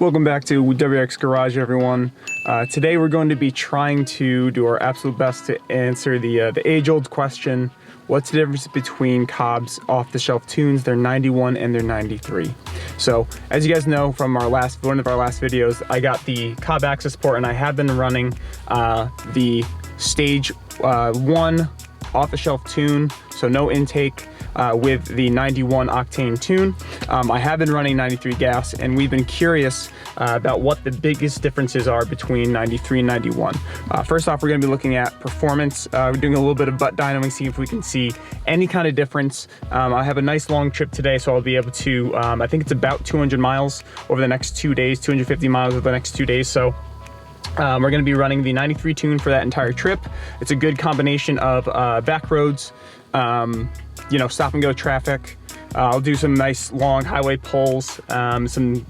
Welcome back to WRX Garage, everyone. Today we're going to be trying to do our absolute best to answer the age-old question: what's the difference between COBB's off-the-shelf tunes, their 91 and their 93? So, as you guys know from one of our last videos, I got the COBB access port, and I have been running the Stage 1 off-the-shelf tune, so no intake. With the 91 octane tune. I have been running 93 gas, and we've been curious about what the biggest differences are between 93 and 91. First off, we're going to be looking at performance. We're doing a little bit of butt dynoing, see if we can see any kind of difference. I have a nice long trip today, so I'll be able to, I think it's about 200 miles over the next 2 days, 250 miles over the next 2 days. So we're going to be running the 93 tune for that entire trip. It's a good combination of back roads, you know, stop and go traffic. I'll do some nice long highway pulls,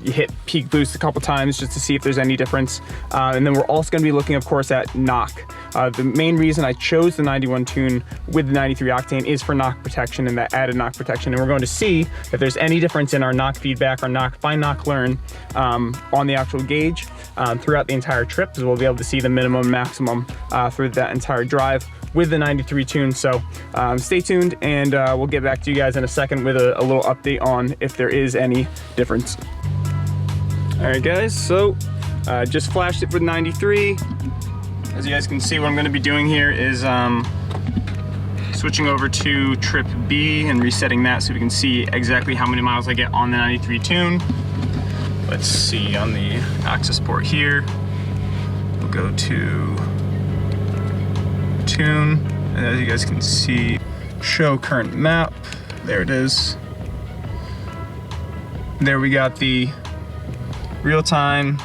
hit peak boost a couple times just to see if there's any difference. And then we're also going to be looking, of course, at knock. The main reason I chose the 91 tune with the 93 octane is for knock protection and that added knock protection. And we're going to see if there's any difference in our knock feedback, our find knock learn on the actual gauge throughout the entire trip, because we'll be able to see the minimum, maximum through that entire drive with the 93 tune. So stay tuned, and we'll get back to you guys in a second with a little update on if there is any difference. All right, guys, so just flashed it with 93. As you guys can see, what I'm going to be doing here is switching over to trip B and resetting that so we can see exactly how many miles I get on the 93 tune. Let's see on the access port here. We'll go to tune, and as you guys can see, show current map. There it is. There we got the real-time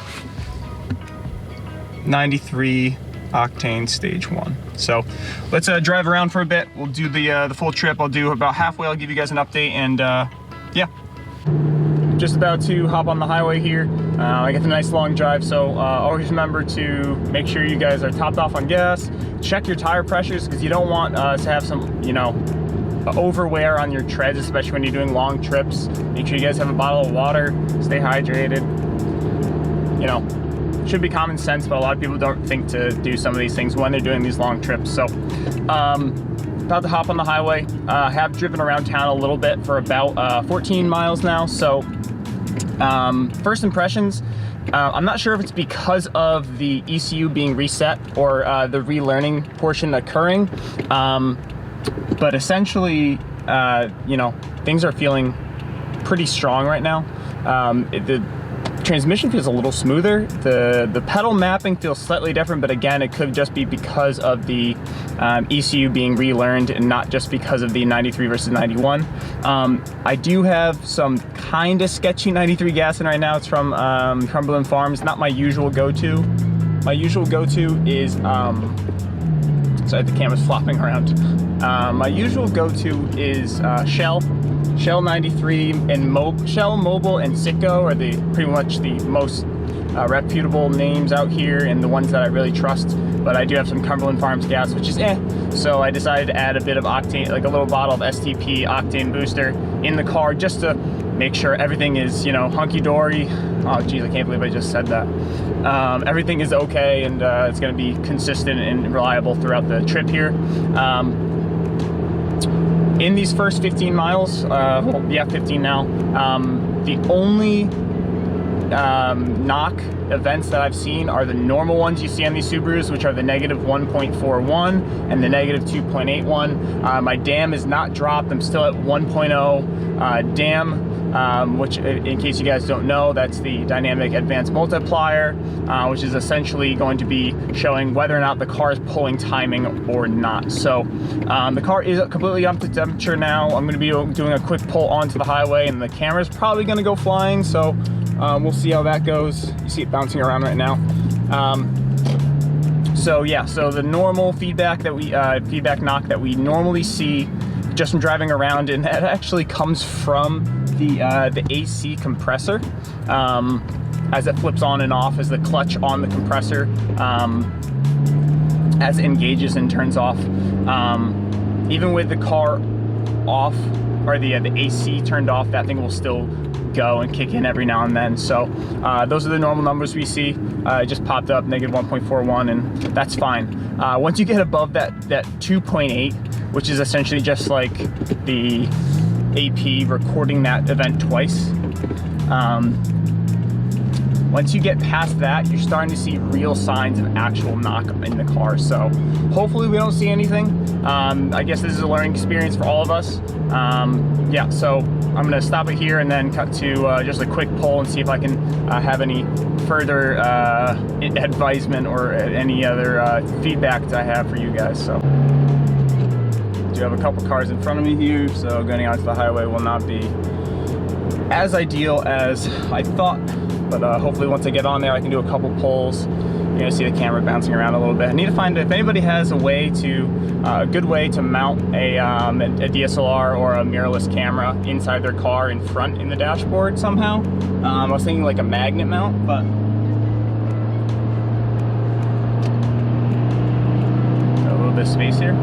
93 octane stage 1. So let's drive around for a bit. We'll do the full trip. I'll do about halfway. I'll give you guys an update, and yeah. Just about to hop on the highway here. I got the nice long drive, so always remember to make sure you guys are topped off on gas. Check your tire pressures, because you don't want to have some, you know, overwear on your treads, especially when you're doing long trips. Make sure you guys have a bottle of water, stay hydrated. You know, should be common sense, but a lot of people don't think to do some of these things when they're doing these long trips. So about to hop on the highway. I have driven around town a little bit for about 14 miles now. So first impressions, I'm not sure if it's because of the ECU being reset or the relearning portion occurring, but essentially, you know, things are feeling pretty strong right now. The transmission feels a little smoother. The pedal mapping feels slightly different, but again, it could just be because of the ECU being relearned and not just because of the 93 versus 91. I do have some kind of sketchy 93 gas in right now. It's from Cumberland Farms. Not my usual go-to. My usual go-to is, sorry, the camera's flopping around. My usual go-to is Shell 93 and Shell Mobile and Citgo are pretty much the most reputable names out here and the ones that I really trust. But I do have some Cumberland Farms gas, which is so I decided to add a bit of octane, like a little bottle of STP octane booster in the car, just to make sure everything is, you know, hunky-dory. Oh geez, I can't believe I just said that. Everything is okay, and it's going to be consistent and reliable throughout the trip here. In these first 15 miles, well, yeah, 15 now, the only knock events that I've seen are the normal ones you see on these Subarus, which are the negative 1.41 and the negative 2.81. My dam is not dropped. I'm still at 1.0 dam, which, in case you guys don't know, that's the dynamic advanced multiplier, which is essentially going to be showing whether or not the car is pulling timing or not. So the car is completely up to temperature now. I'm going to be doing a quick pull onto the highway, and the camera's probably going to go flying, so we'll see how that goes. You see it bouncing around right now. So yeah, so the normal feedback that feedback knock that we normally see just from driving around, and that actually comes from the AC compressor. As it flips on and off, as the clutch on the compressor as it engages and turns off. Even with the car off, or the AC turned off, that thing will still go and kick in every now and then. So those are the normal numbers we see. It just popped up negative 1.41, and that's fine. Once you get above that 2.8, which is essentially just like the AP recording that event twice, once you get past that, you're starting to see real signs of actual knock in the car. So hopefully we don't see anything. I guess this is a learning experience for all of us. Yeah, so I'm gonna stop it here and then cut to just a quick poll and see if I can have any further advisement or any other feedback that I have for you guys. So I do have a couple cars in front of me here, so going onto the highway will not be as ideal as I thought. But hopefully once I get on there, I can do a couple polls. You're gonna see the camera bouncing around a little bit. I need to find if anybody has a way to, a good way to mount a DSLR or a mirrorless camera inside their car in front in the dashboard somehow. I was thinking like a magnet mount, but got a little bit of space here.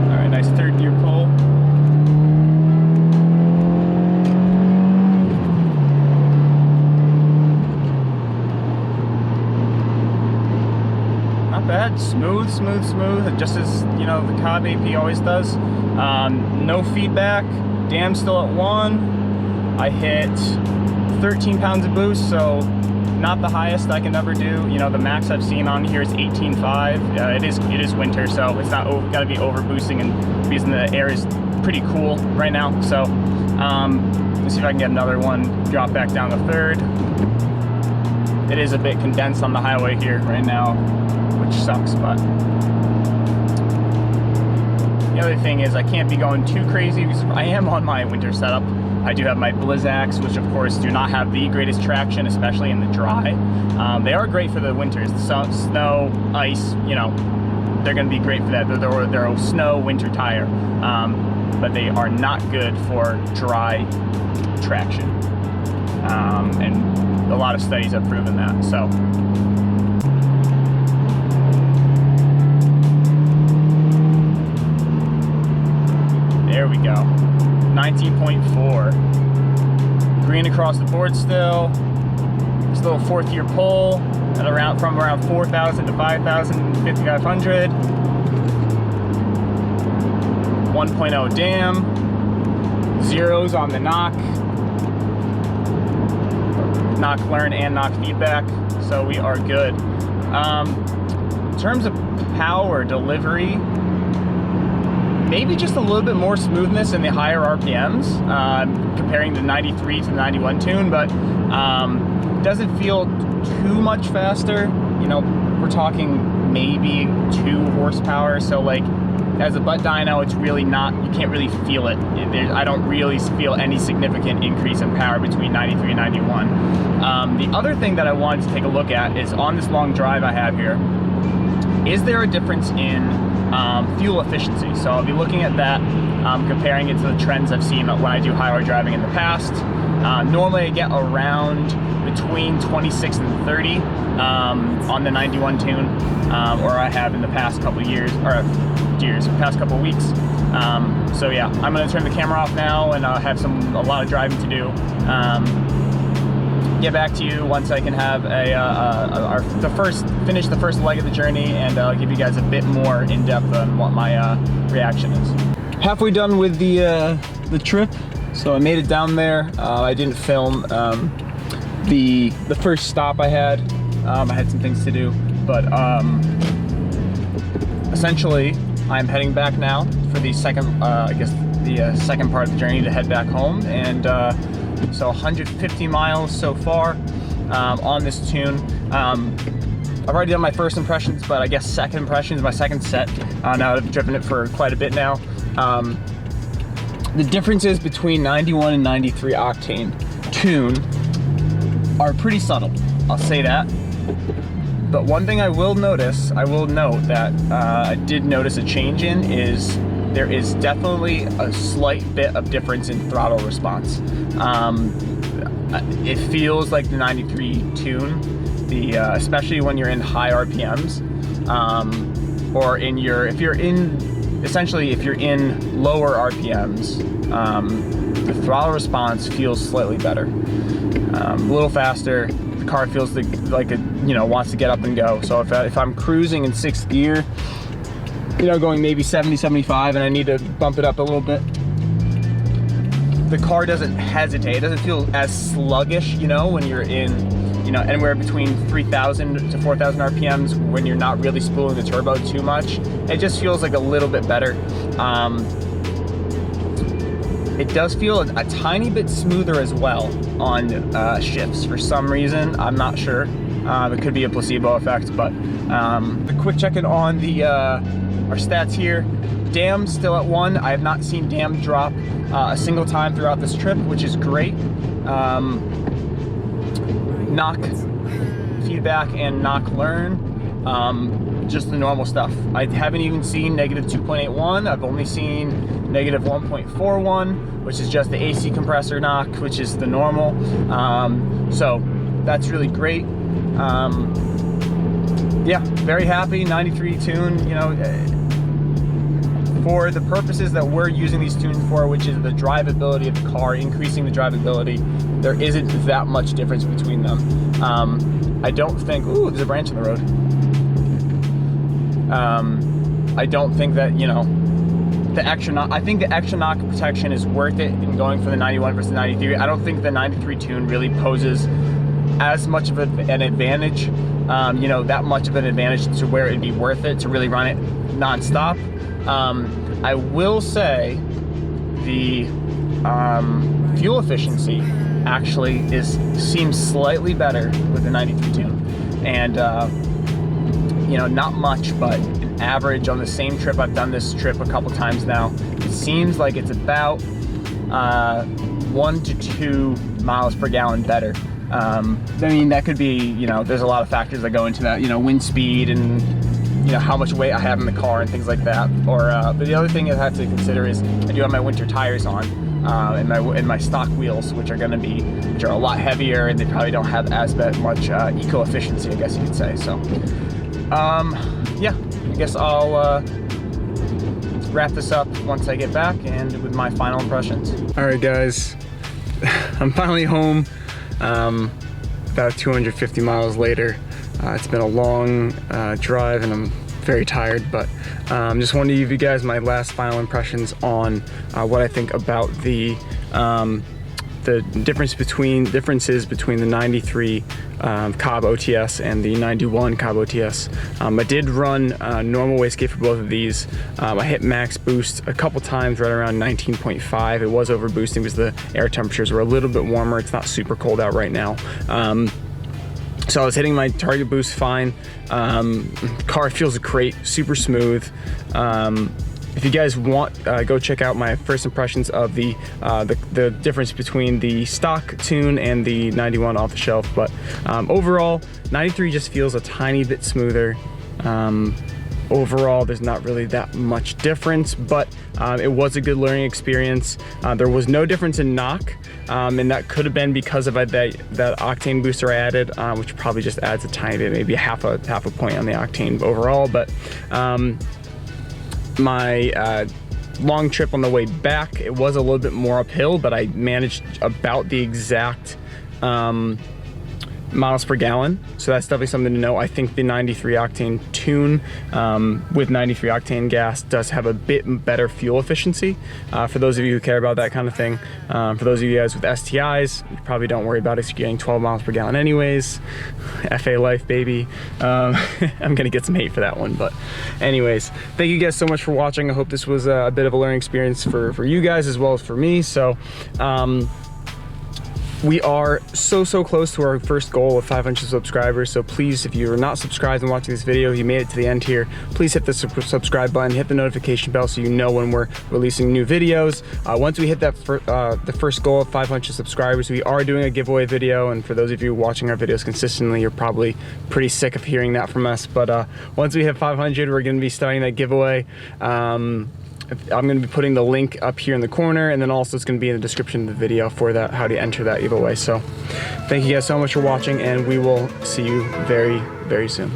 All right, nice third gear pull. Bad, smooth, just as you know the COBB AP always does. No feedback. Dam's still at 1. I hit 13 pounds of boost, so not the highest I can ever do. You know, the max I've seen on here is 18.5. It is winter, so it's not gotta be over boosting, and because the air is pretty cool right now. So let's see if I can get another one. Drop back down to 3rd. It is a bit condensed on the highway here right now, which sucks, but the other thing is I can't be going too crazy because I am on my winter setup. I do have my Blizzaks, which of course do not have the greatest traction, especially in the dry. They are great for the winters. The snow, ice, you know, they're going to be great for that. They're a snow winter tire, but they are not good for dry traction. And a lot of studies have proven that. So there we go, 19.4. Green across the board still. This little 4th gear pull at from around 4,000 to 5,000, 5,500. 1.0 dam. Zeros on the knock learn and knock feedback, so we are good. In terms of power delivery, maybe just a little bit more smoothness in the higher RPMs, comparing the 93 to the 91 tune, but doesn't feel too much faster. You know, we're talking maybe 2 horsepower, so like as a butt dyno, it's really not, you can't really feel it. I don't really feel any significant increase in power between 93 and 91. The other thing that I wanted to take a look at is on this long drive I have here, is there a difference in fuel efficiency? So I'll be looking at that, comparing it to the trends I've seen when I do highway driving in the past. Normally I get around between 26 and 30 on the 91 tune, or I have in the past couple years, or past couple weeks. So yeah, I'm gonna turn the camera off now, and I'll have a lot of driving to do. Get back to you once I can have finish the first leg of the journey, and I'll give you guys a bit more in depth on what my reaction is. Halfway done with the trip, so I made it down there. I didn't film the first stop I had. I had some things to do, but essentially I'm heading back now for the second, I guess the second part of the journey to head back home, and so 150 miles so far on this tune. I've already done my first impressions, but I guess second impressions, my second set. Now that I've driven it for quite a bit now. The differences between 91 and 93 octane tune are pretty subtle, I'll say that. But one thing I will note that I did notice a change in is there is definitely a slight bit of difference in throttle response. It feels like the 93 tune, especially when you're in high RPMs, or if you're in essentially if you're in lower RPMs, the throttle response feels slightly better, a little faster. The car feels like it, you know, wants to get up and go. So if I'm cruising in 6th gear, you know, going maybe 70, 75, and I need to bump it up a little bit, the car doesn't hesitate. It doesn't feel as sluggish, you know, when you're in, you know, anywhere between 3,000 to 4,000 RPMs when you're not really spooling the turbo too much. It just feels like a little bit better. It does feel a tiny bit smoother as well on shifts for some reason. I'm not sure. It could be a placebo effect, but a quick check-in on the our stats here. DAM still at 1. I have not seen DAM drop a single time throughout this trip, which is great. Knock feedback and knock learn, just the normal stuff. I haven't even seen negative 2.81. I've only seen negative 1.41, which is just the AC compressor knock, which is the normal. So that's really great. Yeah, very happy. 93 tune, you know, for the purposes that we're using these tunes for, which is the drivability of the car, increasing the drivability, there isn't that much difference between them. I don't think, ooh, there's a branch in the road. I don't think that, you know, the extra knock, I think the extra knock protection is worth it in going for the 91 versus 93. I don't think the 93 tune really poses as much of an advantage, you know, that much of an advantage to where it'd be worth it to really run it non-stop. I will say the fuel efficiency actually seems slightly better with the 93 tune, and you know, not much, but an average on the same trip. I've done this trip a couple times now. It seems like it's about 1 to 2 miles per gallon better. I mean, that could be, you know, there's a lot of factors that go into that, you know, wind speed and, you know, how much weight I have in the car and things like that. Or, but the other thing I have to consider is I do have my winter tires on, and my stock wheels, which are a lot heavier, and they probably don't have as much eco efficiency, I guess you could say. So, yeah, I guess I'll wrap this up once I get back and with my final impressions. All right, guys, I'm finally home. About 250 miles later. It's been a long drive and I'm very tired, but just wanted to give you guys my last final impressions on what I think about the differences between the 93 COBB OTS and the 91 COBB OTS. I did run normal wastegate for both of these. I hit max boost a couple times right around 19.5. It was over boosting because the air temperatures were a little bit warmer. It's not super cold out right now. So I was hitting my target boost fine. Car feels great, super smooth. If you guys want, go check out my first impressions of the difference between the stock tune and the 91 off the shelf. But overall, 93 just feels a tiny bit smoother. Overall, there's not really that much difference, but it was a good learning experience. There was no difference in knock, and that could have been because of that octane booster I added, which probably just adds a tiny bit, maybe half a point on the octane overall. But my long trip on the way back, it was a little bit more uphill, but I managed about the exact miles per gallon, so that's definitely something to know. I think the 93 octane tune with 93 octane gas does have a bit better fuel efficiency. For those of you who care about that kind of thing, for those of you guys with STIs, you probably don't worry about it, you're getting 12 miles per gallon anyways. FA life, baby. I'm gonna get some hate for that one, but anyways, thank you guys so much for watching. I hope this was a bit of a learning experience for you guys as well as for me. So we are so close to our first goal of 500 subscribers, so please, if you're not subscribed and watching this video, you made it to the end here, please hit the subscribe button, hit the notification bell so you know when we're releasing new videos. Once we hit that the first goal of 500 subscribers, we are doing a giveaway video, and for those of you watching our videos consistently, you're probably pretty sick of hearing that from us, but once we hit 500, we're going to be starting that giveaway. I'm going to be putting the link up here in the corner, and then also it's going to be in the description of the video for that, how to enter that giveaway. So thank you guys so much for watching, and we will see you very soon.